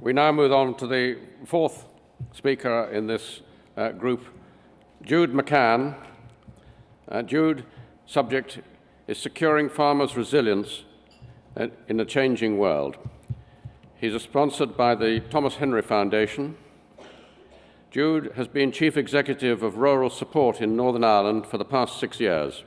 We now move on to the fourth speaker in this group, Jude McCann. Jude, subject is securing farmers' resilience in a changing world. He's sponsored by the Thomas Henry Foundation. Jude has been Chief Executive of Rural Support in Northern Ireland for the past 6 years.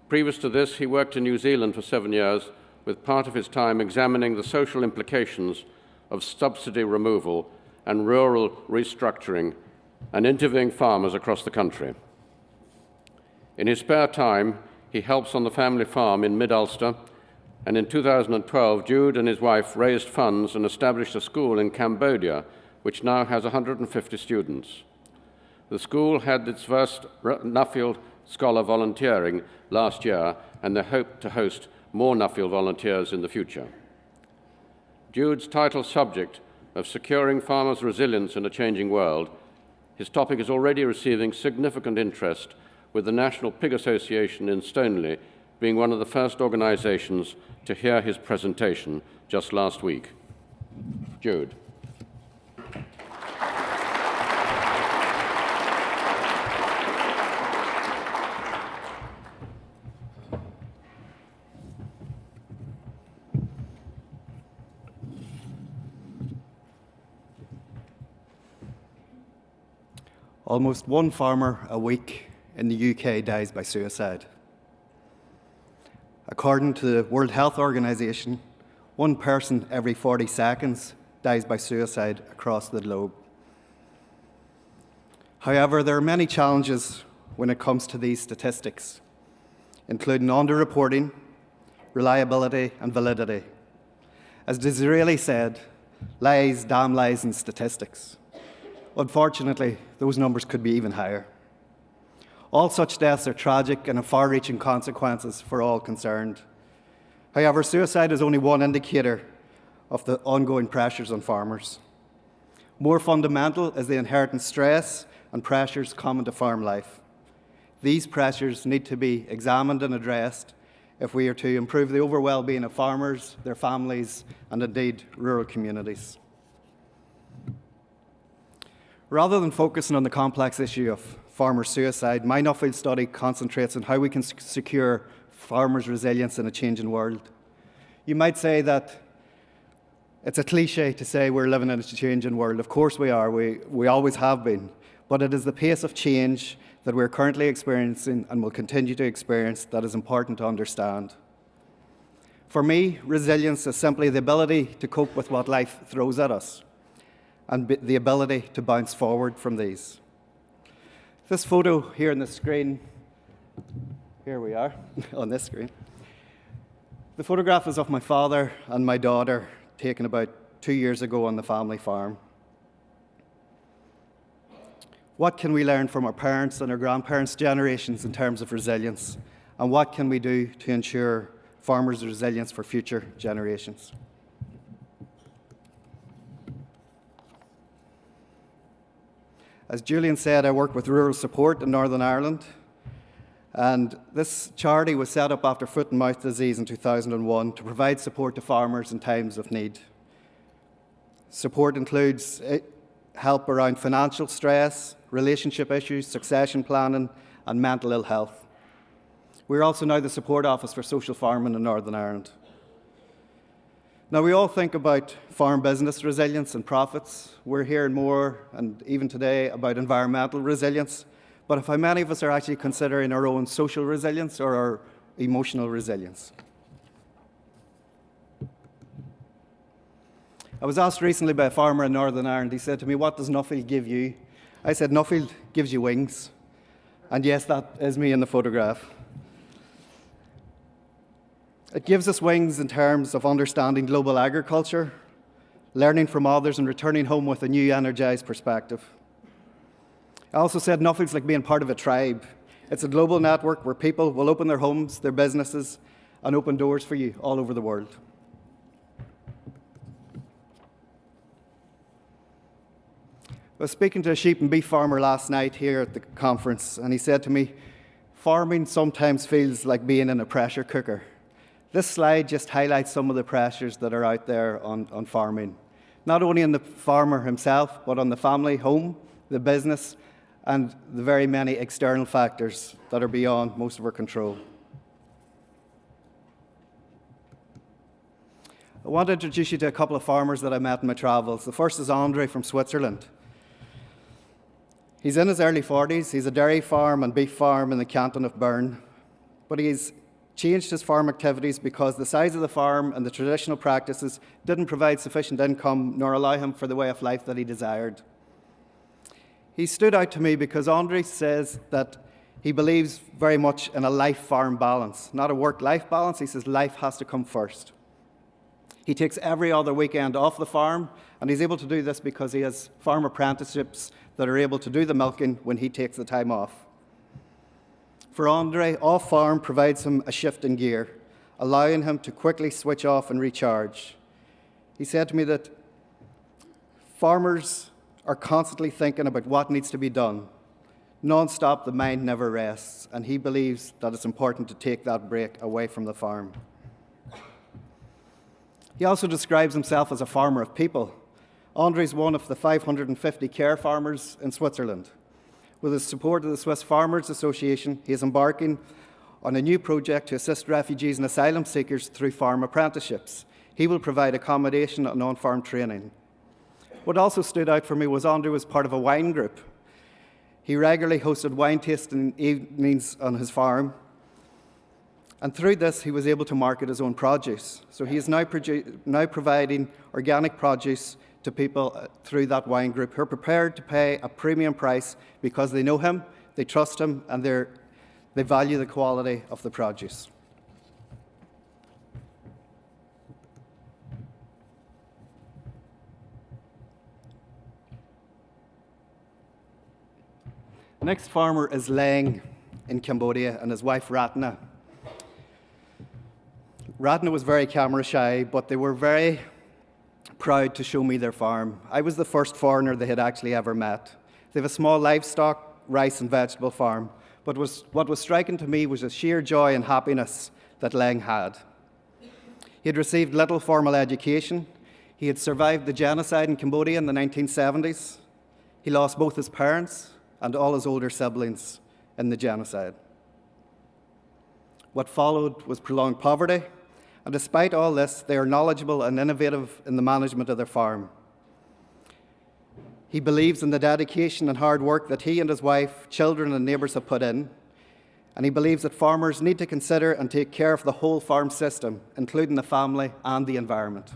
Previous to this, he worked in New Zealand for 7 years, with part of his time examining the social implications of subsidy removal and rural restructuring and interviewing farmers across the country. In his spare time, he helps on the family farm in Mid-Ulster, and in 2012, Jude and his wife raised funds and established a school in Cambodia, which now has 150 students. The school had its first Nuffield Scholar volunteering last year, and they hope to host more Nuffield volunteers in the future. Jude's title subject of securing farmers' resilience in a changing world, his topic is already receiving significant interest, with the National Pig Association in Stoneleigh being one of the first organisations to hear his presentation just last week. Jude. Almost one farmer a week in the UK dies by suicide. According to the World Health Organization, one person every 40 seconds dies by suicide across the globe. However, there are many challenges when it comes to these statistics, including underreporting, reliability, and validity. As Disraeli said, lies, damn lies, and statistics. Unfortunately, those numbers could be even higher. All such deaths are tragic and have far-reaching consequences for all concerned. However, suicide is only one indicator of the ongoing pressures on farmers. More fundamental is the inherent stress and pressures common to farm life. These pressures need to be examined and addressed if we are to improve the overall well-being of farmers, their families, and indeed rural communities. Rather than focusing on the complex issue of farmer suicide, my Nuffield study concentrates on how we can secure farmers' resilience in a changing world. You might say that it's a cliche to say we're living in a changing world. Of course we are, we always have been. But it is the pace of change that we're currently experiencing and will continue to experience that is important to understand. For me, resilience is simply the ability to cope with what life throws at us, and the ability to bounce forward from these. This photo here on the screen, here we are on this screen. The photograph is of my father and my daughter, taken about 2 years ago on the family farm. What can we learn from our parents and our grandparents' generations in terms of resilience? And what can we do to ensure farmers' resilience for future generations? As Julian said, I work with Rural Support in Northern Ireland, and this charity was set up after foot and mouth disease in 2001 to provide support to farmers in times of need. Support includes help around financial stress, relationship issues, succession planning, and mental ill health. We're also now the support office for social farming in Northern Ireland. Now, we all think about farm business resilience and profits. We're hearing more, and even today, about environmental resilience. But how many of us are actually considering our own social resilience or our emotional resilience? I was asked recently by a farmer in Northern Ireland, he said to me, "What does Nuffield give you?" I said, "Nuffield gives you wings." And yes, that is me in the photograph. It gives us wings in terms of understanding global agriculture, learning from others, and returning home with a new, energised perspective. I also said Nuffield's like being part of a tribe. It's a global network where people will open their homes, their businesses, and open doors for you all over the world. I was speaking to a sheep and beef farmer last night here at the conference, and he said to me, "Farming sometimes feels like being in a pressure cooker." This slide just highlights some of the pressures that are out there on farming. not only on the farmer himself, but on the family, home, the business, and the very many external factors that are beyond most of our control. I want to introduce you to a couple of farmers that I met in my travels. The first is Andre from Switzerland. He's in his early 40s. He's a dairy farm and beef farm in the canton of Bern. But he's changed his farm activities because the size of the farm and the traditional practices didn't provide sufficient income nor allow him for the way of life that he desired. He stood out to me because Andre says that he believes very much in a life-farm balance, not a work-life balance. He says life has to come first. He takes every other weekend off the farm, and he's able to do this because he has farm apprenticeships that are able to do the milking when he takes the time off. For Andre, off-farm provides him a shift in gear, allowing him to quickly switch off and recharge. He said to me that farmers are constantly thinking about what needs to be done. Non-stop, the mind never rests, and he believes that it's important to take that break away from the farm. He also describes himself as a farmer of people. Andre is one of the 550 care farmers in Switzerland. With the support of the Swiss Farmers Association, he is embarking on a new project to assist refugees and asylum seekers through farm apprenticeships. He will provide accommodation and on-farm training. What also stood out for me was Andre was part of a wine group. He regularly hosted wine tasting evenings on his farm, and through this he was able to market his own produce. So he is now providing organic produce to people through that wine group who are prepared to pay a premium price because they know him, they trust him, and they value the quality of the produce. The next farmer is Lang in Cambodia and his wife Ratna. Ratna was very camera shy, but they were very proud to show me their farm. I was the first foreigner they had actually ever met. They have a small livestock, rice and vegetable farm, but what was striking to me was the sheer joy and happiness that Lang had. He had received little formal education. He had survived the genocide in Cambodia in the 1970s. He lost both his parents and all his older siblings in the genocide. What followed was prolonged poverty, and despite all this, they are knowledgeable and innovative in the management of their farm. He believes in the dedication and hard work that he and his wife, children and neighbours have put in, and he believes that farmers need to consider and take care of the whole farm system, including the family and the environment.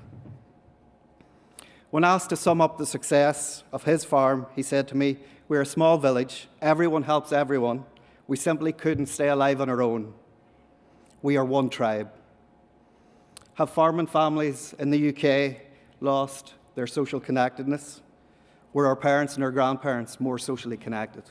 When asked to sum up the success of his farm, he said to me, "We're a small village, everyone helps everyone. We simply couldn't stay alive on our own. We are one tribe." Have farming families in the UK lost their social connectedness? Were our parents and our grandparents more socially connected?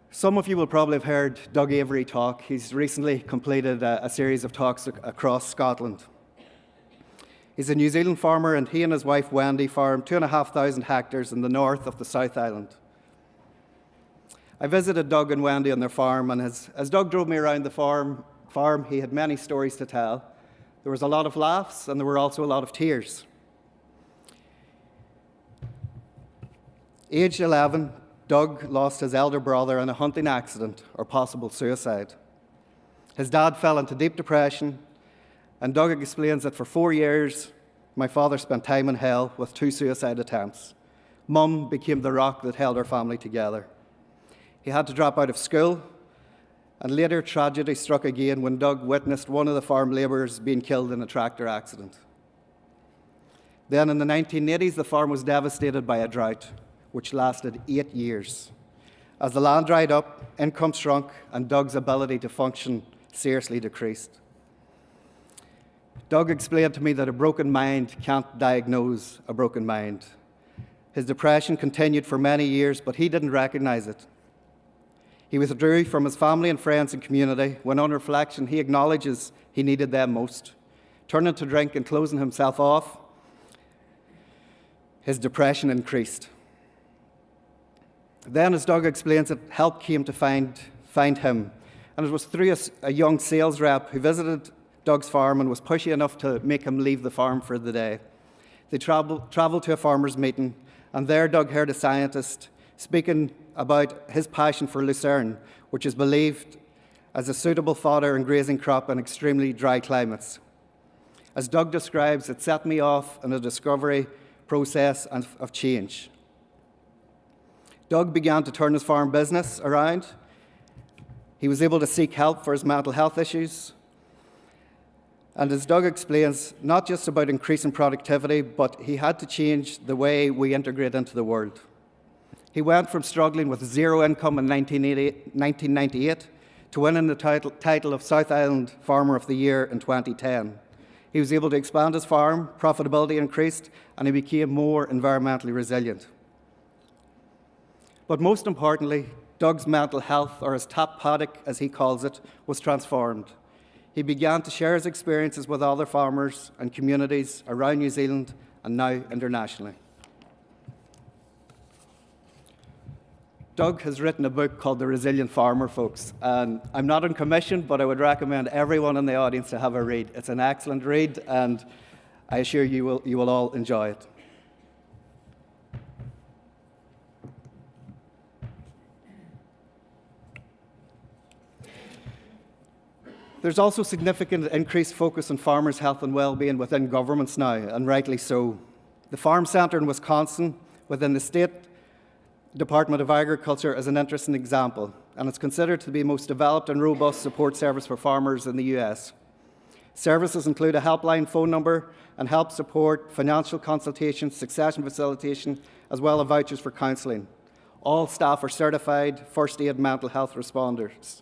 Some of you will probably have heard Doug Avery talk. He's recently completed a series of talks across Scotland. He's a New Zealand farmer, and he and his wife Wendy farm 2,500 hectares in the north of the South Island. I visited Doug and Wendy on their farm, and as Doug drove me around the farm, he had many stories to tell. There was a lot of laughs, and there were also a lot of tears. Aged 11, Doug lost his elder brother in a hunting accident or possible suicide. His dad fell into deep depression, and Doug explains that for 4 years, my father spent time in hell with 2 suicide attempts. Mum became the rock that held our family together. He had to drop out of school, and later tragedy struck again when Doug witnessed one of the farm labourers being killed in a tractor accident. Then in the 1980s, the farm was devastated by a drought, which lasted 8 years. As the land dried up, income shrunk, and Doug's ability to function seriously decreased. Doug explained to me that a broken mind can't diagnose a broken mind. His depression continued for many years, but he didn't recognize it. He withdrew from his family and friends and community when, on reflection, he acknowledges he needed them most. Turning to drink and closing himself off, his depression increased. Then, as Doug explains it, help came to find him, And it was through a young sales rep who visited Doug's farm and was pushy enough to make him leave the farm for the day. They travelled to a farmers' meeting, and there Doug heard a scientist speaking about his passion for lucerne, which is believed as a suitable fodder and grazing crop in extremely dry climates. As Doug describes, it set me off on a discovery process of change. Doug began to turn his farm business around. He was able to seek help for his mental health issues. And as Doug explains, not just about increasing productivity, but he had to change the way we integrate into the world. He went from struggling with zero income in 1998 to winning the title of South Island Farmer of the Year in 2010. He was able to expand his farm, profitability increased, and he became more environmentally resilient. But most importantly, Doug's mental health, or his tap paddock as he calls it, was transformed. He began to share his experiences with other farmers and communities around New Zealand and now internationally. Doug has written a book called The Resilient Farmer, folks, and I'm not on commission, but I would recommend everyone in the audience to have a read. It's an excellent read, and I assure you will all enjoy it. There's also significant increased focus on farmers' health and well-being within governments now, and rightly so. The Farm Centre in Wisconsin, within the State Department of Agriculture, is an interesting example, and it's considered to be the most developed and robust support service for farmers in the US. Services include a helpline phone number and help support, financial consultation, succession facilitation, as well as vouchers for counselling. All staff are certified first aid mental health responders.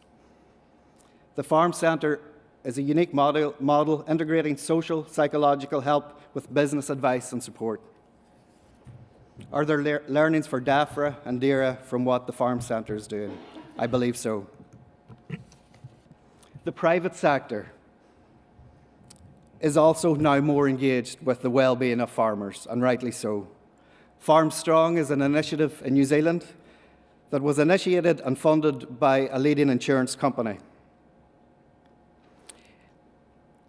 The Farm Centre is a unique model integrating social, psychological help with business advice and support. Are there learnings for DAFRA and DERA from what the Farm Centre is doing? I believe so. The private sector is also now more engaged with the well-being of farmers, and rightly so. Farm Strong is an initiative in New Zealand that was initiated and funded by a leading insurance company.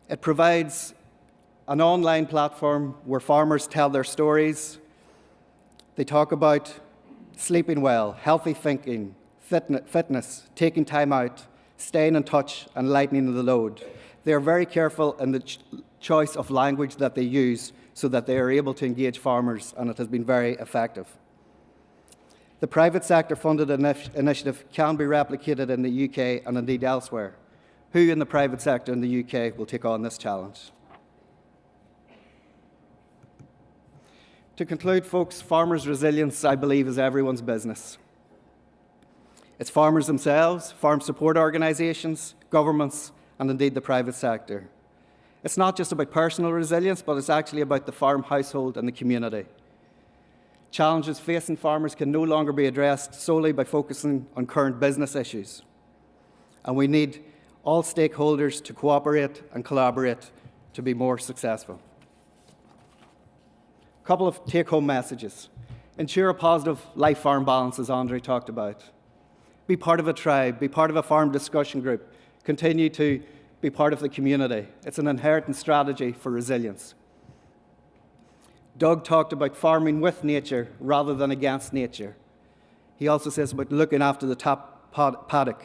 It provides an online platform where farmers tell their stories. They talk about sleeping well, healthy thinking, fitness, taking time out, staying in touch, and lightening the load. They are very careful in the choice of language that they use so that they are able to engage farmers, and it has been very effective. The private sector funded initiative can be replicated in the UK and indeed elsewhere. Who in the private sector in the UK will take on this challenge? To conclude, folks, farmers' resilience, I believe, is everyone's business. It's farmers themselves, farm support organisations, governments, and indeed the private sector. It's not just about personal resilience, but it's actually about the farm household and the community. Challenges facing farmers can no longer be addressed solely by focusing on current business issues. And we need all stakeholders to cooperate and collaborate to be more successful. A couple of take-home messages. Ensure a positive life-farm balance, as Andre talked about. Be part of a tribe, be part of a farm discussion group. Continue to be part of the community. It's an inherent strategy for resilience. Doug talked about farming with nature rather than against nature. He also says about looking after the top paddock.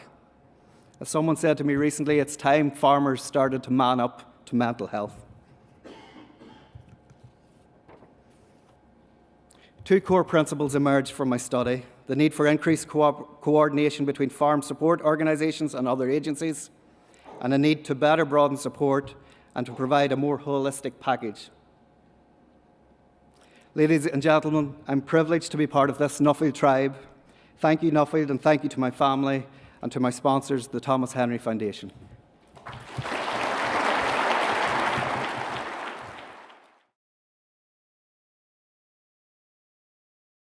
As someone said to me recently, it's time farmers started to man up to mental health. Two core principles emerged from my study: the need for increased coordination between farm support organisations and other agencies, and a need to better broaden support and to provide a more holistic package. Ladies and gentlemen, I'm privileged to be part of this Nuffield tribe. Thank you, Nuffield, and thank you to my family and to my sponsors, the Thomas Henry Foundation.